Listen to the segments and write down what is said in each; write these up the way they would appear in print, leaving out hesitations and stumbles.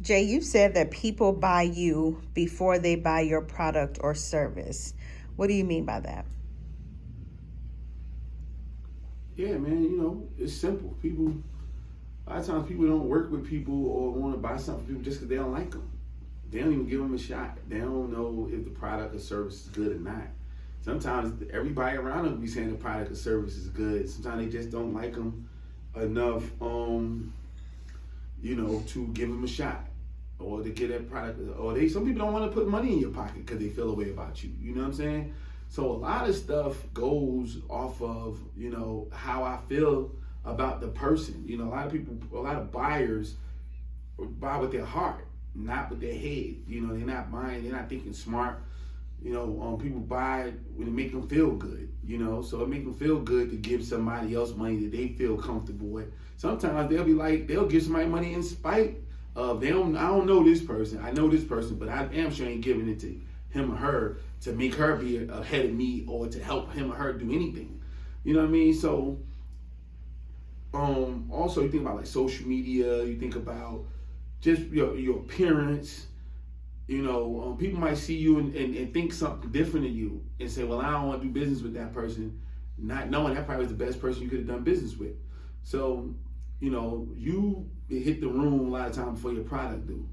Jay, you said that people buy you before they buy your product or service. What do you mean by that? Yeah, man, it's simple. A lot of times people don't work with people or want to buy something from people just because they don't like them. They don't even give them a shot. They don't know if the product or service is good or not. Sometimes everybody around them be saying the product or service is good. Sometimes they just don't like them enough, to give them a shot or to get that product. Or some people don't want to put money in your pocket because they feel a way about you. You know what I'm saying? So a lot of stuff goes off of, how I feel about the person. A lot of buyers buy with their heart, not with their head. They're not buying, they're not thinking smart. People buy when it make them feel good. So it make them feel good to give somebody else money that they feel comfortable with. Sometimes they'll give somebody money in spite of I don't know this person. I know this person, but I am sure ain't giving it to him or her to make her be ahead of me or to help him or her do anything. You know what I mean? So also you think about like social media, you think about just your appearance. People might see you and think something different of you and say, well, I don't want to do business with that person, not knowing that probably was the best person you could have done business with. So, you hit the room a lot of times before your product do.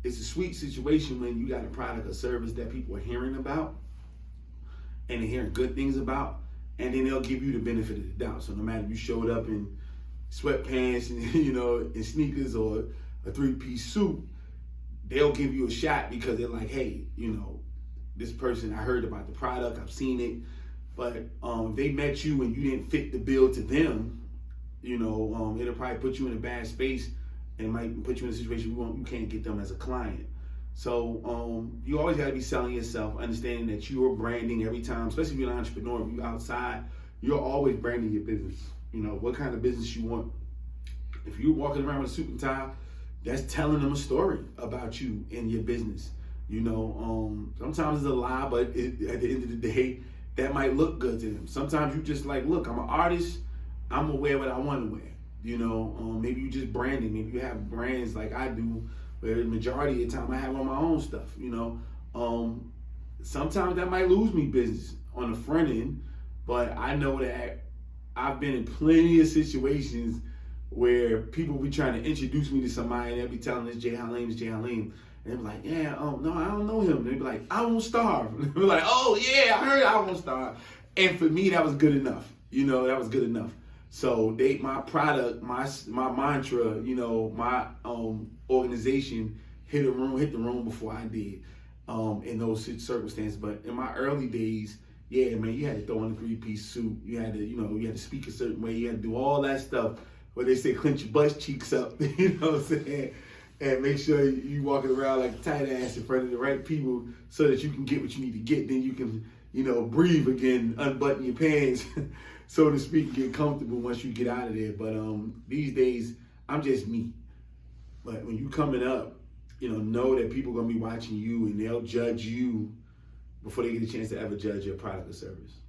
It's a sweet situation when you got a product or service that people are hearing about and they're hearing good things about, and then they'll give you the benefit of the doubt. So no matter if you showed up in sweatpants and, in sneakers or a three-piece suit, they'll give you a shot because they're like, hey, this person, I heard about the product, I've seen it, but if they met you and you didn't fit the bill to them, it'll probably put you in a bad space and might put you in a situation you can't get them as a client. So you always got to be selling yourself, understanding that you are branding every time, especially if you're an entrepreneur, if you're outside, you're always branding your business. What kind of business you want. If you're walking around with a suit and tie, that's telling them a story about you and your business. Sometimes it's a lie, but at the end of the day, that might look good to them. Sometimes you just like, look, I'm an artist. I'm gonna wear what I want to wear. Maybe you just branding. Maybe you have brands like I do, where the majority of the time I have on my own stuff. Sometimes that might lose me business on the front end, but I know that I've been in plenty of situations where people be trying to introduce me to somebody and they'll be telling this Jay Halim, it's Jay Halim. And they'll be like, yeah, no, I don't know him. They'll be like, I won't starve. They'll be like, oh yeah, I heard I won't starve. And for me, that was good enough. That was good enough. So my product, my mantra, my organization hit the room before I did in those circumstances. But in my early days, yeah, man, you had to throw on a three-piece suit. You had to speak a certain way. You had to do all that stuff. Where they say clench your butt cheeks up, you know what I'm saying? And make sure you walking around like a tight ass in front of the right people so that you can get what you need to get. Then you can, breathe again, unbutton your pants, so to speak, and get comfortable once you get out of there. But these days, I'm just me. But when you coming up, know that people are gonna be watching you and they'll judge you before they get a chance to ever judge your product or service.